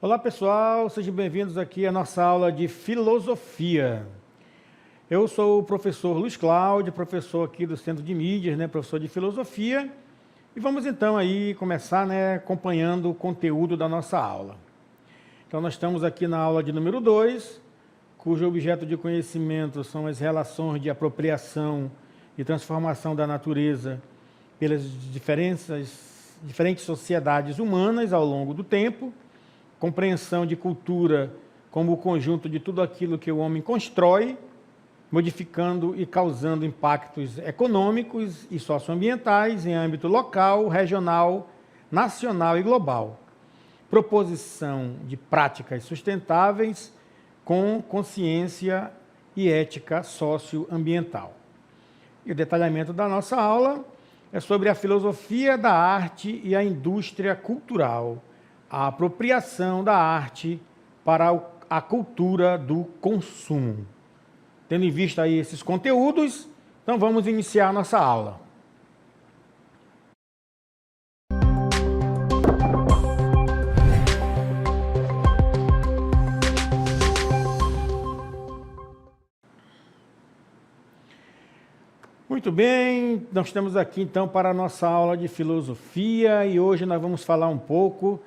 Olá pessoal, sejam bem-vindos aqui à nossa aula de filosofia. Eu sou o professor Luiz Cláudio, professor aqui do Centro de Mídias, professor de filosofia, e vamos então aí começar acompanhando o conteúdo da nossa aula. Então nós estamos aqui na aula de número 2, cujo objeto de conhecimento são as relações de apropriação e transformação da natureza pelas diferentes sociedades humanas ao longo do tempo, compreensão de cultura como o conjunto de tudo aquilo que o homem constrói, modificando e causando impactos econômicos e socioambientais em âmbito local, regional, nacional e global. Proposição de práticas sustentáveis com consciência e ética socioambiental. E o detalhamento da nossa aula é sobre a filosofia da arte e a indústria cultural, a apropriação da arte para a cultura do consumo. Tendo em vista aí esses conteúdos, então vamos iniciar a nossa aula. Muito bem, nós estamos aqui então para a nossa aula de filosofia e hoje nós vamos falar um pouco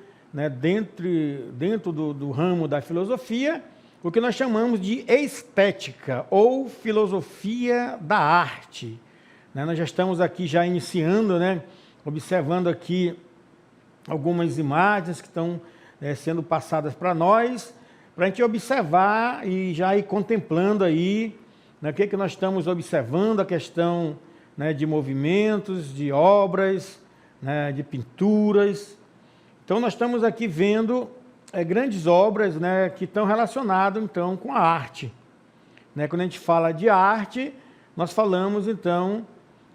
dentro do ramo da filosofia, o que nós chamamos de estética ou filosofia da arte. Nós já estamos aqui já iniciando, observando aqui algumas imagens que estão sendo passadas para nós, para a gente observar e já ir contemplando aí o que nós estamos observando, a questão de movimentos, de obras, de pinturas. Então, nós estamos aqui vendo grandes obras que estão relacionadas, então, com a arte. Quando a gente fala de arte, nós falamos, então,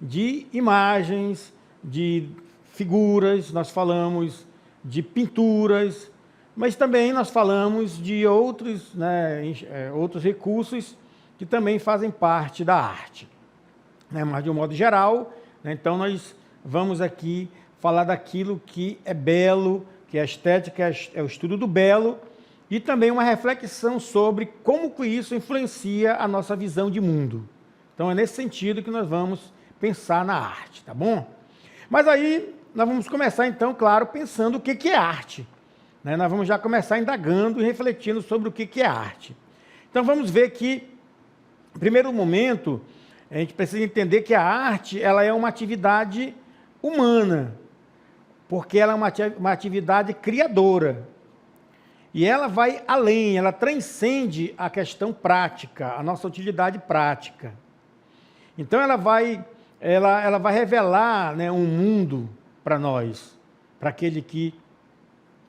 de imagens, de figuras, nós falamos de pinturas, mas também nós falamos de outros recursos que também fazem parte da arte. Mas, de um modo geral, então, nós vamos aqui falar daquilo que é belo, que a estética é o estudo do belo, e também uma reflexão sobre como que isso influencia a nossa visão de mundo. Então é nesse sentido que nós vamos pensar na arte, tá bom? Mas aí nós vamos começar então, claro, pensando o que é arte. Nós vamos já começar indagando e refletindo sobre o que é arte. Então vamos ver que, em primeiro momento, a gente precisa entender que a arte ela é uma atividade humana, porque ela é uma atividade criadora. E ela vai além, ela transcende a questão prática, a nossa utilidade prática. Então ela vai revelar um mundo para nós, para aquele que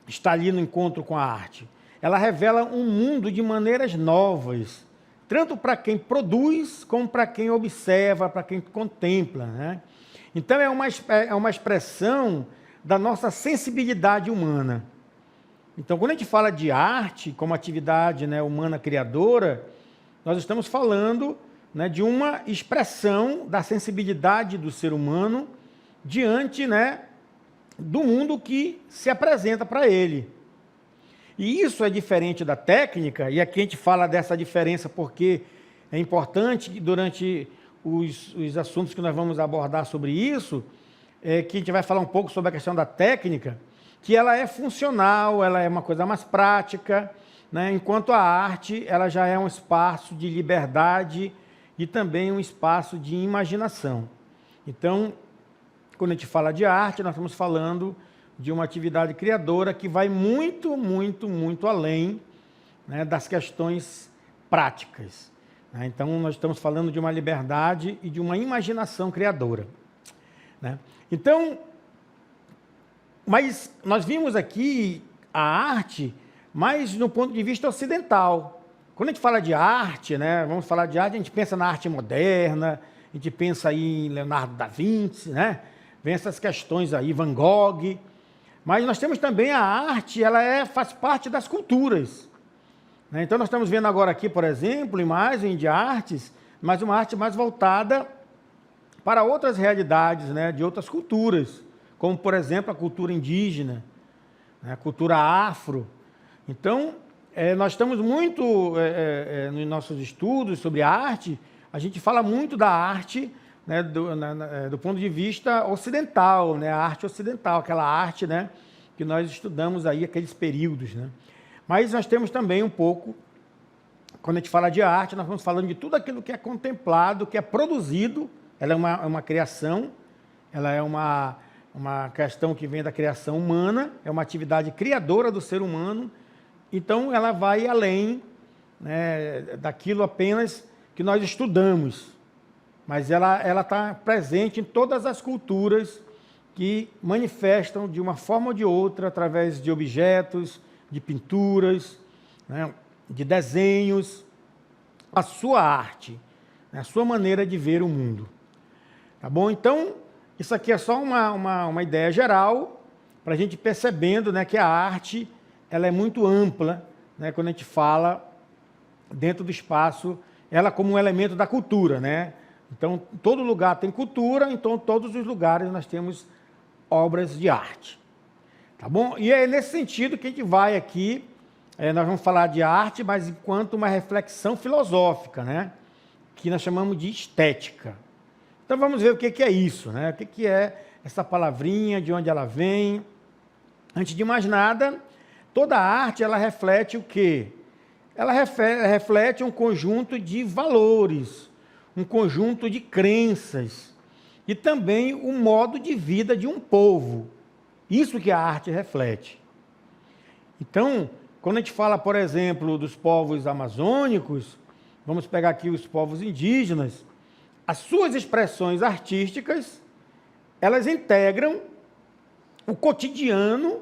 está ali no encontro com a arte. Ela revela um mundo de maneiras novas, tanto para quem produz, como para quem observa, para quem contempla. Então é uma expressão da nossa sensibilidade humana. Então, quando a gente fala de arte como atividade humana criadora, nós estamos falando de uma expressão da sensibilidade do ser humano diante do mundo que se apresenta para ele. E isso é diferente da técnica, e aqui a gente fala dessa diferença porque é importante que durante os assuntos que nós vamos abordar sobre isso, que a gente vai falar um pouco sobre a questão da técnica, que ela é funcional, ela é uma coisa mais prática, enquanto a arte ela já é um espaço de liberdade e também um espaço de imaginação. Então, quando a gente fala de arte, nós estamos falando de uma atividade criadora que vai muito, muito, muito além das questões práticas. Então, nós estamos falando de uma liberdade e de uma imaginação criadora. Então, mas nós vimos aqui a arte mais no ponto de vista ocidental. Quando a gente fala de arte, vamos falar de arte, a gente pensa na arte moderna, a gente pensa aí em Leonardo da Vinci, vem essas questões aí, Van Gogh. Mas nós temos também a arte, ela faz parte das culturas. Então nós estamos vendo agora aqui, por exemplo, imagem de artes, mas uma arte mais voltada para outras realidades, de outras culturas, como, por exemplo, a cultura indígena, a cultura afro. Então, nós estamos muito, nos nossos estudos sobre a arte, a gente fala muito da arte, né, do ponto de vista ocidental, né, a arte ocidental, aquela arte, né, que nós estudamos aí, aqueles períodos. Né. Mas nós temos também um pouco, quando a gente fala de arte, nós estamos falando de tudo aquilo que é contemplado, que é produzido, ela é uma criação, ela é uma questão que vem da criação humana, é uma atividade criadora do ser humano, então ela vai além, né, daquilo apenas que nós estudamos, mas ela está presente em todas as culturas que manifestam de uma forma ou de outra, através de objetos, de pinturas, né, de desenhos, a sua arte, né, a sua maneira de ver o mundo. Tá bom? Então, isso aqui é só uma ideia geral, para a gente ir percebendo, né, que a arte ela é muito ampla, né, quando a gente fala dentro do espaço, ela como um elemento da cultura. Né? Então, todo lugar tem cultura, então todos os lugares nós temos obras de arte. Tá bom? E é nesse sentido que a gente vai aqui, nós vamos falar de arte, mas enquanto uma reflexão filosófica, né, que nós chamamos de estética. Então vamos ver o que é isso, né? O que é essa palavrinha, de onde ela vem. Antes de mais nada, toda arte ela reflete o quê? Ela reflete um conjunto de valores, um conjunto de crenças e também o modo de vida de um povo. Isso que a arte reflete. Então, quando a gente fala, por exemplo, dos povos amazônicos, vamos pegar aqui os povos indígenas, as suas expressões artísticas, elas integram o cotidiano,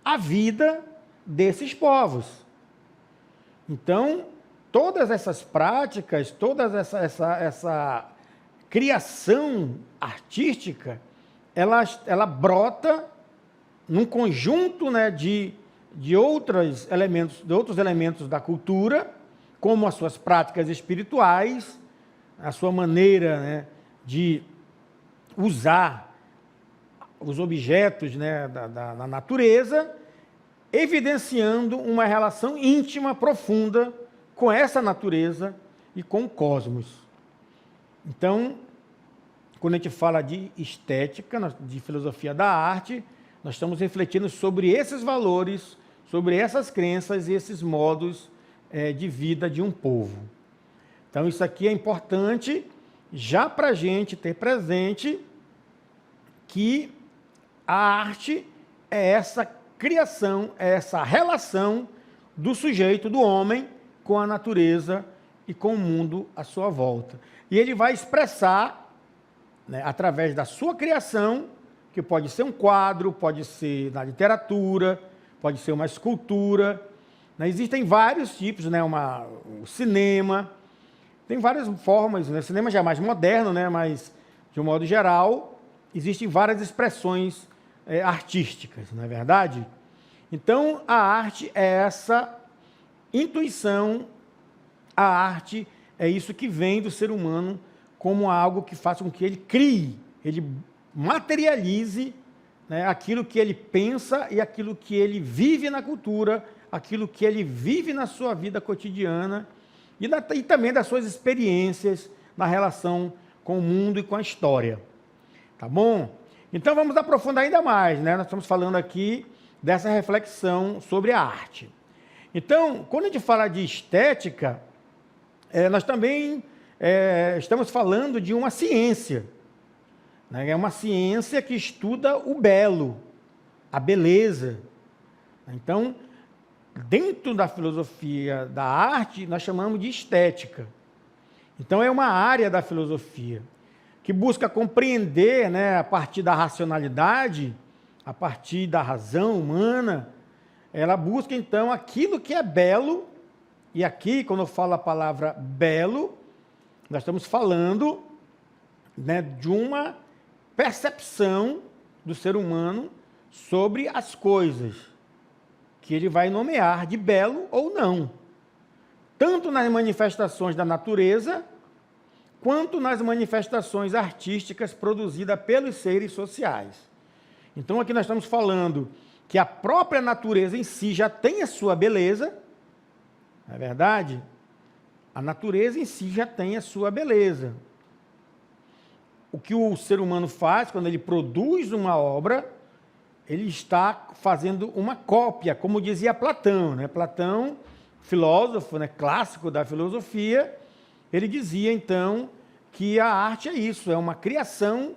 a vida desses povos. Então, todas essas práticas, toda essa criação artística, ela brota num conjunto, né, de outros elementos da cultura, como as suas práticas espirituais, a sua maneira, né, de usar os objetos, né, da natureza, evidenciando uma relação íntima, profunda com essa natureza e com o cosmos. Então, quando a gente fala de estética, de filosofia da arte, nós estamos refletindo sobre esses valores, sobre essas crenças e esses modos de vida de um povo. Então, isso aqui é importante já para a gente ter presente que a arte é essa criação, é essa relação do sujeito, do homem, com a natureza e com o mundo à sua volta. E ele vai expressar, né, através da sua criação, que pode ser um quadro, pode ser na literatura, pode ser uma escultura, né? Existem vários tipos, né? O cinema, tem várias formas, né? O cinema já é mais moderno, né? Mas, de um modo geral, existem várias expressões artísticas, não é verdade? Então, a arte é essa intuição, a arte é isso que vem do ser humano como algo que faça com que ele crie, ele materialize, né, aquilo que ele pensa e aquilo que ele vive na cultura, aquilo que ele vive na sua vida cotidiana e também das suas experiências na relação com o mundo e com a história. Tá bom? Então vamos aprofundar ainda mais, né? Nós estamos falando aqui dessa reflexão sobre a arte. Então, quando a gente fala de estética, nós também estamos falando de uma ciência. Né? É uma ciência que estuda o belo, a beleza. Então, dentro da filosofia da arte, nós chamamos de estética. Então, é uma área da filosofia que busca compreender, né, a partir da racionalidade, a partir da razão humana, ela busca, então, aquilo que é belo, e aqui, quando eu falo a palavra belo, nós estamos falando, né, de uma percepção do ser humano sobre as coisas, que ele vai nomear de belo ou não, tanto nas manifestações da natureza, quanto nas manifestações artísticas produzidas pelos seres sociais. Então, aqui nós estamos falando que a própria natureza em si já tem a sua beleza, não é verdade? A natureza em si já tem a sua beleza. O que o ser humano faz quando ele produz uma obra, ele está fazendo uma cópia, como dizia Platão, né? Platão, filósofo, né, clássico da filosofia, ele dizia então que a arte é isso, é uma criação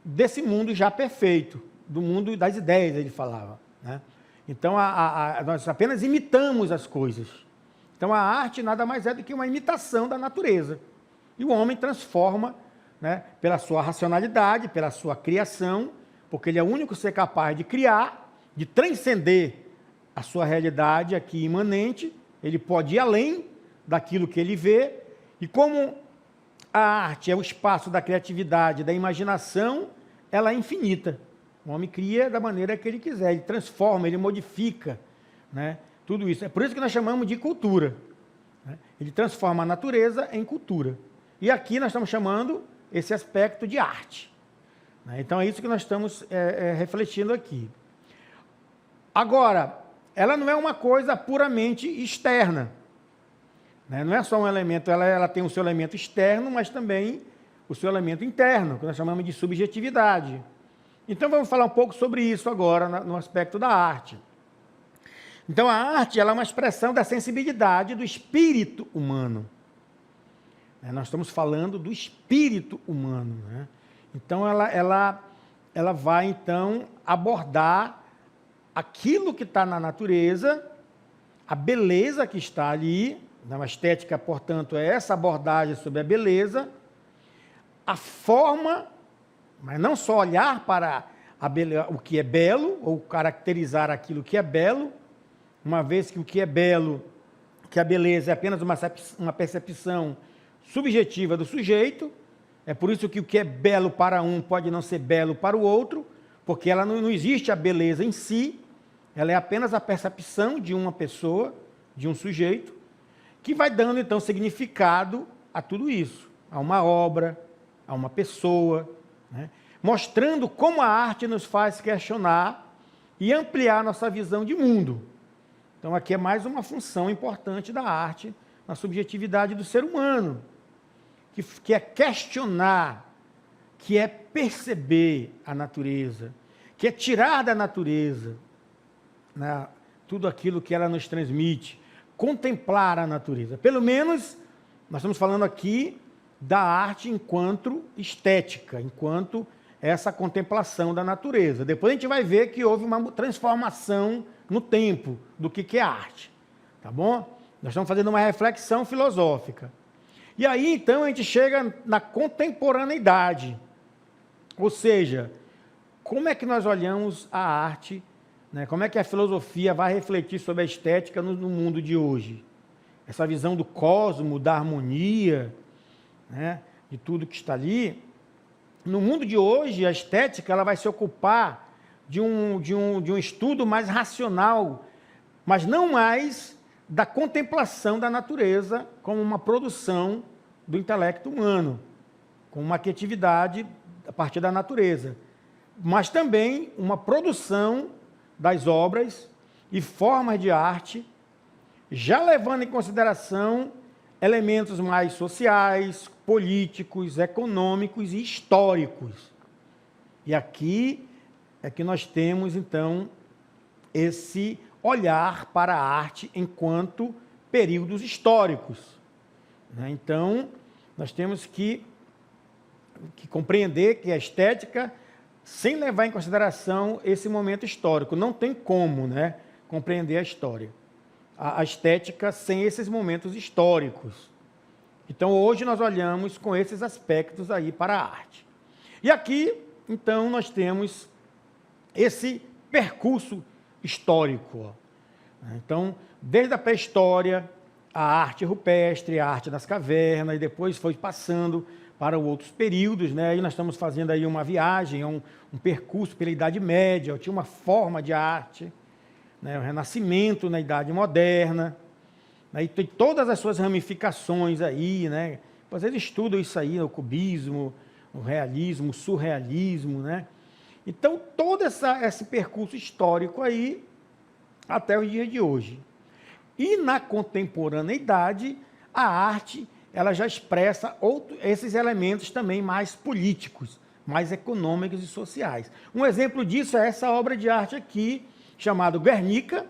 desse mundo já perfeito, do mundo das ideias, ele falava, né? Então nós apenas imitamos as coisas. Então a arte nada mais é do que uma imitação da natureza. E o homem transforma, né, pela sua racionalidade, pela sua criação, porque ele é o único ser capaz de criar, de transcender a sua realidade aqui imanente, ele pode ir além daquilo que ele vê, e como a arte é o espaço da criatividade, da imaginação, ela é infinita. O homem cria da maneira que ele quiser, ele transforma, ele modifica, né, tudo isso. É por isso que nós chamamos de cultura, né? Ele transforma a natureza em cultura. E aqui nós estamos chamando esse aspecto de arte. Então é isso que nós estamos refletindo aqui. Agora, ela não é uma coisa puramente externa, né? Não é só um elemento, ela tem o seu elemento externo, mas também o seu elemento interno, que nós chamamos de subjetividade. Então vamos falar um pouco sobre isso agora, no aspecto da arte. Então a arte ela é uma expressão da sensibilidade do espírito humano. Nós estamos falando do espírito humano, né? Então ela vai então abordar aquilo que está na natureza, a beleza que está ali, na estética, portanto, é essa abordagem sobre a beleza, a forma, mas não só olhar para o que é belo, ou caracterizar aquilo que é belo, uma vez que o que é belo, que a beleza é apenas uma percepção subjetiva do sujeito. É por isso que o que é belo para um pode não ser belo para o outro, porque ela não existe a beleza em si, ela é apenas a percepção de uma pessoa, de um sujeito, que vai dando então significado a tudo isso, a uma obra, a uma pessoa, né? Mostrando como a arte nos faz questionar e ampliar nossa visão de mundo. Então aqui é mais uma função importante da arte na subjetividade do ser humano, que é questionar, que é perceber a natureza, que é tirar da natureza, né, tudo aquilo que ela nos transmite, contemplar a natureza. Pelo menos, nós estamos falando aqui da arte enquanto estética, enquanto essa contemplação da natureza. Depois a gente vai ver que houve uma transformação no tempo do que é arte, tá bom? Nós estamos fazendo uma reflexão filosófica. E aí, então, a gente chega na contemporaneidade. Ou seja, como é que nós olhamos a arte, né? Como é que a filosofia vai refletir sobre a estética no mundo de hoje? Essa visão do cosmo, da harmonia, né? De tudo que está ali. No mundo de hoje, a estética ela vai se ocupar de um estudo mais racional, mas não mais da contemplação da natureza como uma produção do intelecto humano, com uma criatividade a partir da natureza, mas também uma produção das obras e formas de arte, já levando em consideração elementos mais sociais, políticos, econômicos e históricos. E aqui é que nós temos, então, esse olhar para a arte enquanto períodos históricos. Então, nós temos que compreender que a estética, sem levar em consideração esse momento histórico, não tem como, né, compreender a história. A estética sem esses momentos históricos. Então, hoje nós olhamos com esses aspectos aí para a arte. E aqui, então, nós temos esse percurso histórico. Então, desde a pré-história, a arte rupestre, a arte das cavernas, e depois foi passando para outros períodos, né? E nós estamos fazendo aí uma viagem, um percurso pela Idade Média, tinha uma forma de arte, né? O Renascimento na Idade Moderna, né? E tem todas as suas ramificações aí, né? Vocês estudam isso aí, o cubismo, o realismo, o surrealismo, né? Então, todo esse percurso histórico aí, até os dias de hoje. E na contemporaneidade, a arte ela já expressa esses elementos também mais políticos, mais econômicos e sociais. Um exemplo disso é essa obra de arte aqui, chamada Guernica,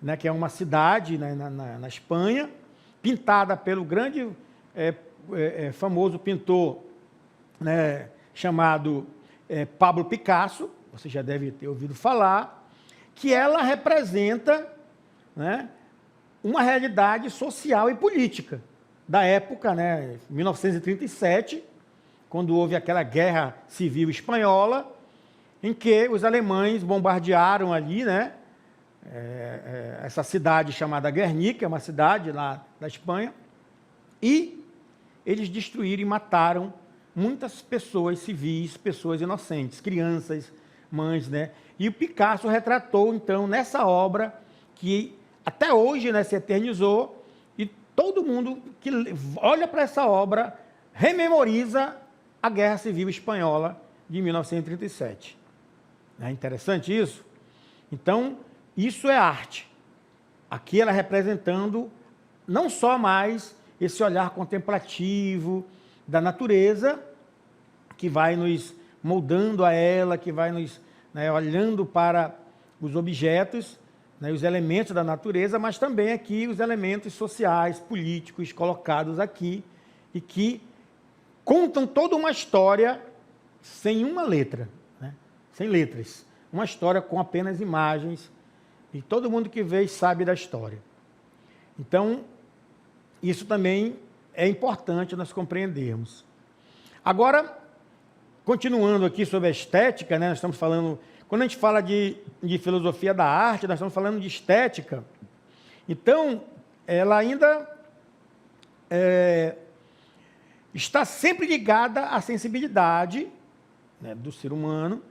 né, que é uma cidade, né, na Espanha, pintada pelo grande, famoso pintor, né, chamado Pablo Picasso, você já deve ter ouvido falar, que ela representa, né, uma realidade social e política da época, né, 1937, quando houve aquela guerra civil espanhola, em que os alemães bombardearam ali, né, essa cidade chamada Guernica, uma cidade lá da Espanha, e eles destruíram e mataram muitas pessoas civis, pessoas inocentes, crianças, mães, né? E o Picasso retratou, então, nessa obra, que até hoje, né, se eternizou, e todo mundo que olha para essa obra rememoriza a Guerra Civil Espanhola de 1937. É interessante isso? Então, isso é arte. Aqui ela representando não só mais esse olhar contemplativo da natureza, que vai nos moldando a ela, que vai nos, né, olhando para os objetos, né, os elementos da natureza, mas também aqui os elementos sociais, políticos colocados aqui, e que contam toda uma história sem uma letra, né, sem letras. Uma história com apenas imagens, e todo mundo que vê sabe da história. Então, isso também é importante nós compreendermos. Agora, continuando aqui sobre a estética, né, nós estamos falando, quando a gente fala de filosofia da arte, nós estamos falando de estética. Então, ela ainda está sempre ligada à sensibilidade, né, do ser humano.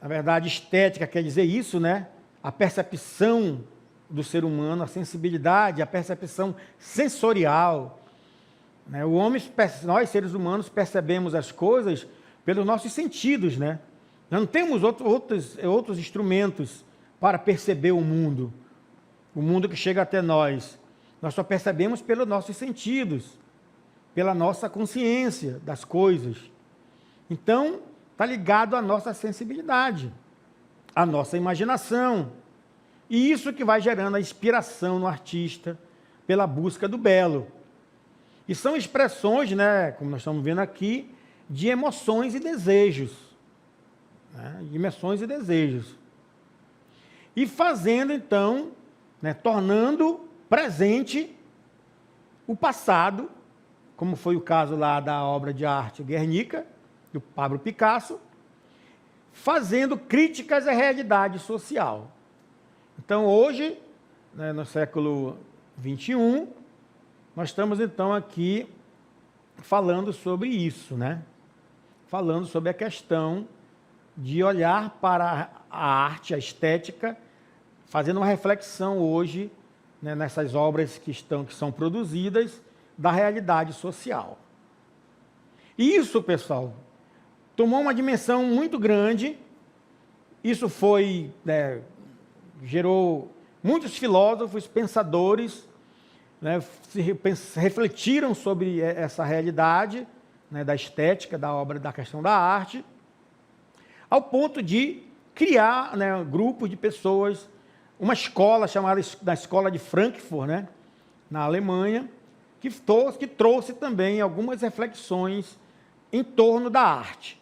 Na verdade, estética quer dizer isso, né? A percepção do ser humano, a sensibilidade, a percepção sensorial. Né? O homem, nós seres humanos, percebemos as coisas pelos nossos sentidos, né? Nós não temos outros instrumentos para perceber o mundo que chega até nós. Nós só percebemos pelos nossos sentidos, pela nossa consciência das coisas. Então, está ligado à nossa sensibilidade, à nossa imaginação. E isso que vai gerando a inspiração no artista pela busca do belo. E são expressões, né, como nós estamos vendo aqui, de emoções e desejos. Né, de emoções e desejos. E fazendo, então, né, tornando presente o passado, como foi o caso lá da obra de arte Guernica, do Pablo Picasso, fazendo críticas à realidade social. Então, hoje, né, no século XXI, nós estamos, então, aqui falando sobre isso, né? Falando sobre a questão de olhar para a arte, a estética, fazendo uma reflexão hoje, né, nessas obras que são produzidas, da realidade social. E isso, pessoal, tomou uma dimensão muito grande. Isso foi, né, gerou muitos filósofos, pensadores, né, refletiram sobre essa realidade, né, da estética, da obra, da questão da arte, ao ponto de criar, né, um grupo de pessoas, uma escola chamada da Escola de Frankfurt, né, na Alemanha, que trouxe também algumas reflexões em torno da arte.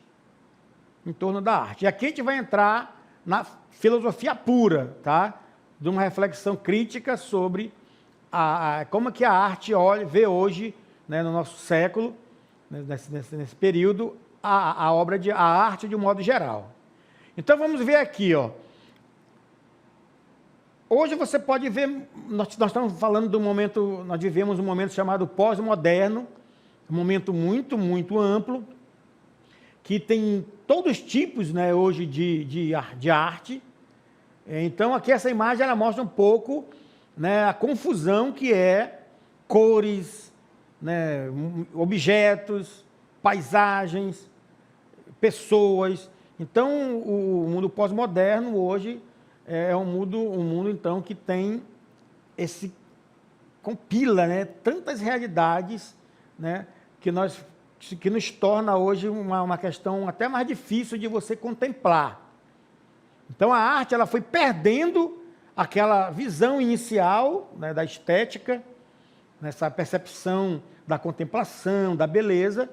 Em torno da arte. E aqui a gente vai entrar na filosofia pura, tá? De uma reflexão crítica sobre como que a arte vê hoje, né, no nosso século, né, nesse período, a arte de um modo geral. Então vamos ver aqui, ó. Hoje você pode ver, nós estamos falando do momento, nós vivemos um momento chamado pós-moderno, um momento muito, muito amplo, que tem todos os tipos, né, hoje de arte. Então, aqui essa imagem ela mostra um pouco, né, a confusão que é cores, né, objetos, paisagens, pessoas. Então, o mundo pós-moderno hoje é um mundo então que tem compila, né, tantas realidades, né, que nos torna hoje uma questão até mais difícil de você contemplar. Então a arte ela foi perdendo aquela visão inicial, né, da estética, nessa percepção da contemplação, da beleza,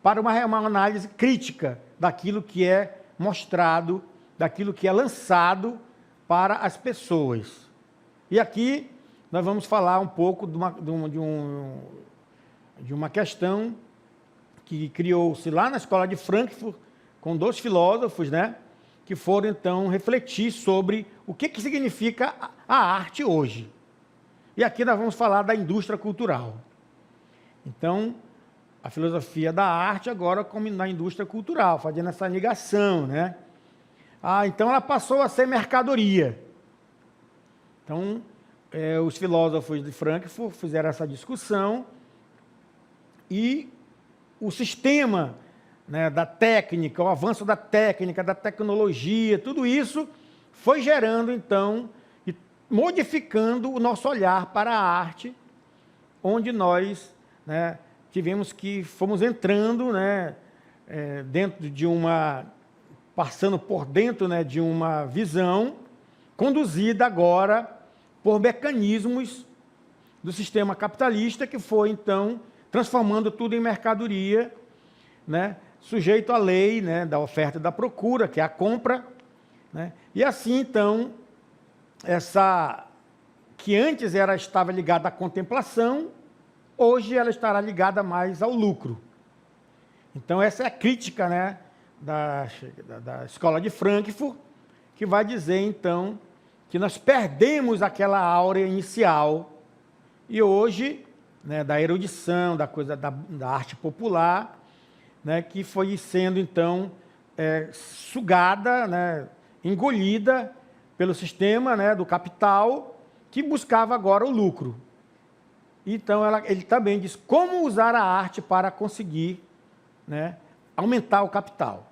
para uma análise crítica daquilo que é mostrado, daquilo que é lançado para as pessoas. E aqui nós vamos falar um pouco de uma questão que criou-se lá na escola de Frankfurt, com 2 filósofos, né, que foram então refletir sobre o que significa a arte hoje. E aqui nós vamos falar da indústria cultural. Então, a filosofia da arte agora como na indústria cultural, fazendo essa ligação, né? Então ela passou a ser mercadoria. Então, os filósofos de Frankfurt fizeram essa discussão e o sistema, né, da técnica, o avanço da técnica, da tecnologia, tudo isso foi gerando, então, e modificando o nosso olhar para a arte, onde nós, né, fomos entrando, né, dentro de passando por dentro, né, de uma visão conduzida agora por mecanismos do sistema capitalista que foi, então, transformando tudo em mercadoria, né, sujeito à lei, né, da oferta e da procura, que é a compra, né, e assim, então, que antes estava ligada à contemplação, hoje ela estará ligada mais ao lucro. Então, essa é a crítica, né, da escola de Frankfurt, que vai dizer, então, que nós perdemos aquela áurea inicial e hoje, né, da erudição, da arte popular, né, que foi sendo, então, sugada, né, engolida pelo sistema, né, do capital, que buscava agora o lucro. Então, ele também diz como usar a arte para conseguir, né, aumentar o capital.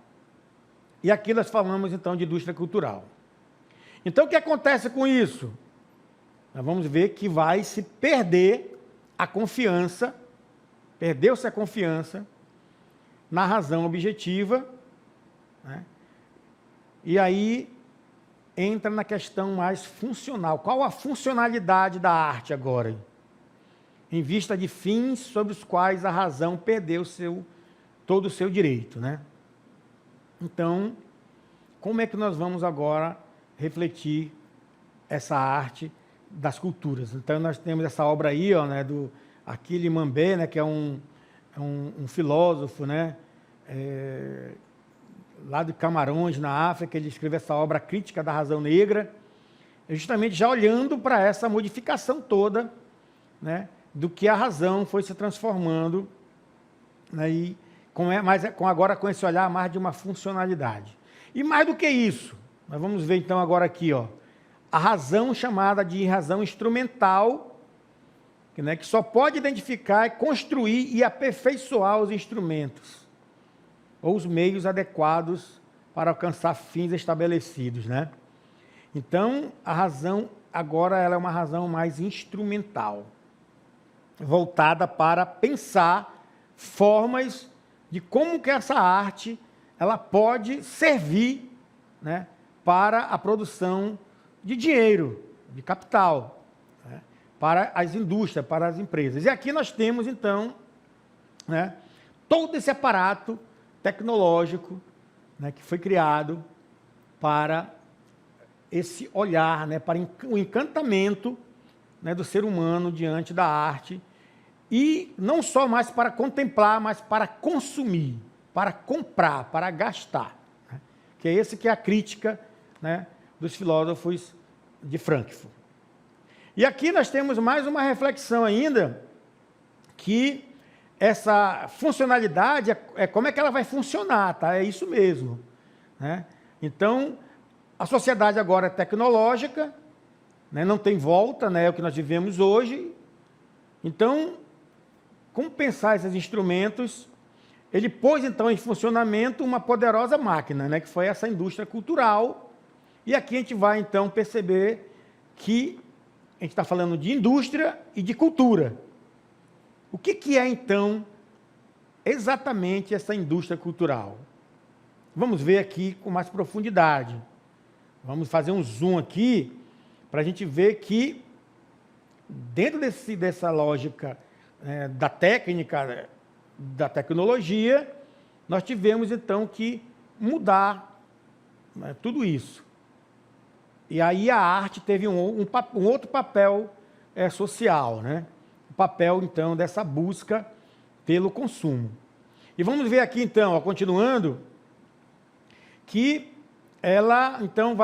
E aqui nós falamos, então, de indústria cultural. Então, o que acontece com isso? Nós vamos ver que vai se perder a confiança, perdeu-se a confiança na razão objetiva, né? E aí entra na questão mais funcional. Qual a funcionalidade da arte agora? Em vista de fins sobre os quais a razão perdeu todo o seu direito, né? Então, como é que nós vamos agora refletir essa arte das culturas? Então, nós temos essa obra aí, ó, né, do Achille Mbembe, né, que é um filósofo, né, lá de Camarões, na África. Ele escreveu essa obra Crítica da Razão Negra, justamente já olhando para essa modificação toda, né, do que a razão foi se transformando, né, e agora com esse olhar mais de uma funcionalidade. E mais do que isso, nós vamos ver então agora aqui, ó, a razão chamada de razão instrumental, né, que só pode identificar, construir e aperfeiçoar os instrumentos, ou os meios adequados para alcançar fins estabelecidos, né? Então, a razão agora ela é uma razão mais instrumental, voltada para pensar formas de como que essa arte ela pode servir, né, para a produção de dinheiro, de capital, né, para as indústrias, para as empresas. E aqui nós temos, então, né, todo esse aparato tecnológico, né, que foi criado para esse olhar, né, para o encantamento, né, do ser humano diante da arte, e não só mais para contemplar, mas para consumir, para comprar, para gastar, né, que é esse que é a crítica, né, dos filósofos de Frankfurt. E aqui nós temos mais uma reflexão ainda, que essa funcionalidade como é que ela vai funcionar, tá? É isso mesmo, né? Então, a sociedade agora é tecnológica, né? Não tem volta, né? É o que nós vivemos hoje. Então, como pensar esses instrumentos? ele pôs então em funcionamento uma poderosa máquina, né, que foi essa indústria cultural. E aqui a gente vai então perceber que a gente está falando de indústria e de cultura. O que é então exatamente essa indústria cultural? Vamos ver aqui com mais profundidade. Vamos fazer um zoom aqui para a gente ver que dentro dessa lógica da técnica, da tecnologia, nós tivemos então que mudar, né, tudo isso. E aí a arte teve um outro papel social, né? O papel então dessa busca pelo consumo. E vamos ver aqui então, ó, continuando, que ela então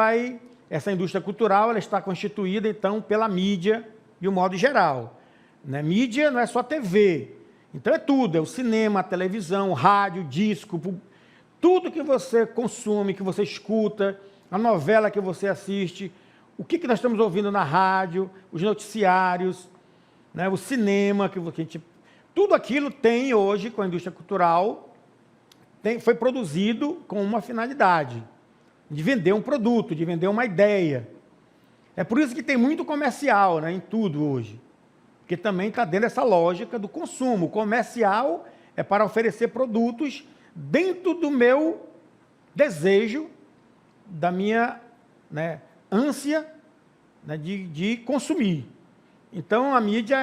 essa indústria cultural, ela está constituída então pela mídia de um modo geral, né? Mídia não é só TV, então é tudo, é o cinema, a televisão, o rádio, disco, tudo que você consome, que você escuta, a novela que você assiste, o que nós estamos ouvindo na rádio, os noticiários, né, o cinema, tudo aquilo tem hoje, com a indústria cultural, foi produzido com uma finalidade, de vender um produto, de vender uma ideia. É por isso que tem muito comercial, né, em tudo hoje, porque também está dentro dessa lógica do consumo. O comercial é para oferecer produtos dentro do meu desejo, da minha, né, ânsia, né, de consumir. Então, a mídia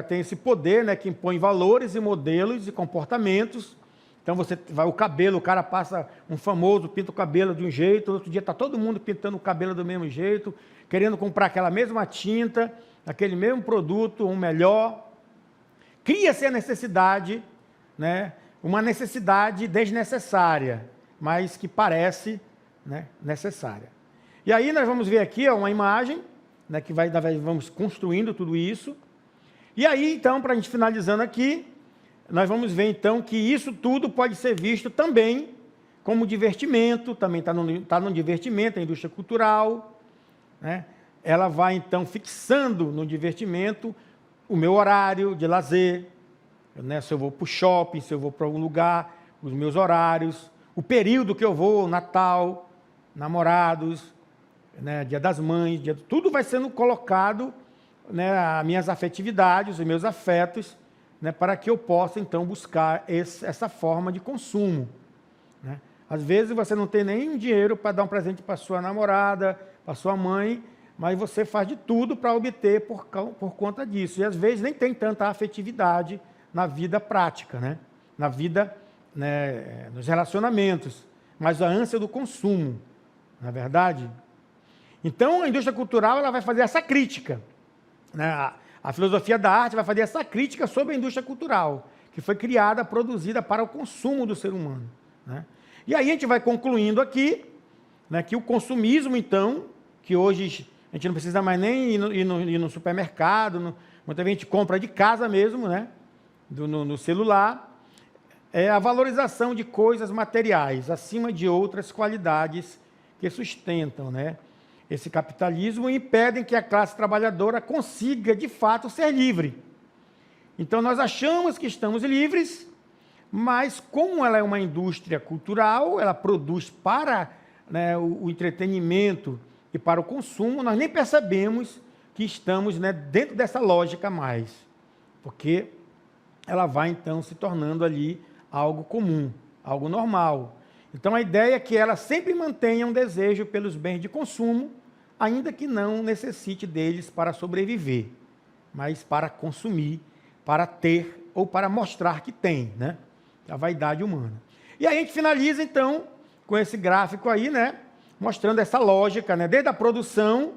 tem esse poder, né, que impõe valores e modelos e comportamentos. Então, o cabelo, o cara passa um famoso, pinta o cabelo de um jeito, outro dia está todo mundo pintando o cabelo do mesmo jeito, querendo comprar aquela mesma tinta, aquele mesmo produto, um melhor. Cria-se a necessidade, né, uma necessidade desnecessária, mas que parece, né, necessária. E aí nós vamos ver aqui, ó, uma imagem, né, que vamos construindo tudo isso. E aí, então, para a gente finalizando aqui, nós vamos ver, então, que isso tudo pode ser visto também como divertimento, também está no divertimento, a indústria cultural, né? Ela vai, então, fixando no divertimento o meu horário de lazer, né? Se eu vou para o shopping, se eu vou para algum lugar, os meus horários, o período que eu vou, Natal, namorados, né, Dia das Mães, tudo vai sendo colocado, né, as minhas afetividades, os meus afetos, né, para que eu possa, então, buscar essa forma de consumo, né? Às vezes você não tem nem dinheiro para dar um presente para sua namorada, para sua mãe, mas você faz de tudo para obter por conta disso. E às vezes nem tem tanta afetividade na vida prática, né? Na vida, né, nos relacionamentos, mas a ânsia do consumo, não é verdade? Então, a indústria cultural ela vai fazer essa crítica, né? A filosofia da arte vai fazer essa crítica sobre a indústria cultural, que foi criada, produzida para o consumo do ser humano, né? E aí a gente vai concluindo aqui, né, que o consumismo, então, que hoje a gente não precisa mais nem ir no supermercado, muita gente compra de casa mesmo, né, no celular, é a valorização de coisas materiais, acima de outras qualidades que sustentam, né, esse capitalismo e impedem que a classe trabalhadora consiga, de fato, ser livre. Então, nós achamos que estamos livres, mas como ela é uma indústria cultural, ela produz para, né, o entretenimento e para o consumo, nós nem percebemos que estamos, né, dentro dessa lógica mais, porque ela vai, então, se tornando ali algo comum, algo normal. Então, a ideia é que ela sempre mantenha um desejo pelos bens de consumo, ainda que não necessite deles para sobreviver, mas para consumir, para ter ou para mostrar que tem, né? A vaidade humana. E aí a gente finaliza, então, com esse gráfico aí, né? Mostrando essa lógica, né? Desde a produção,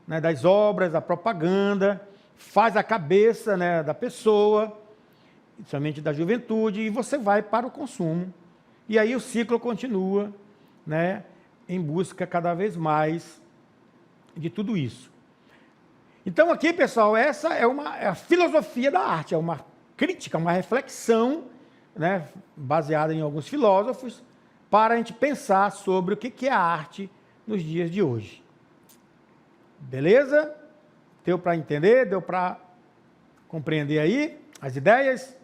né, das obras, a propaganda, faz a cabeça, né, da pessoa, somente da juventude, e você vai para o consumo. E aí o ciclo continua, né, em busca cada vez mais de tudo isso. Então aqui, pessoal, essa é a filosofia da arte, é uma crítica, uma reflexão, né, baseada em alguns filósofos, para a gente pensar sobre o que é a arte nos dias de hoje. Beleza? Deu para entender? Deu para compreender aí as ideias?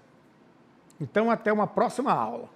Então, até uma próxima aula.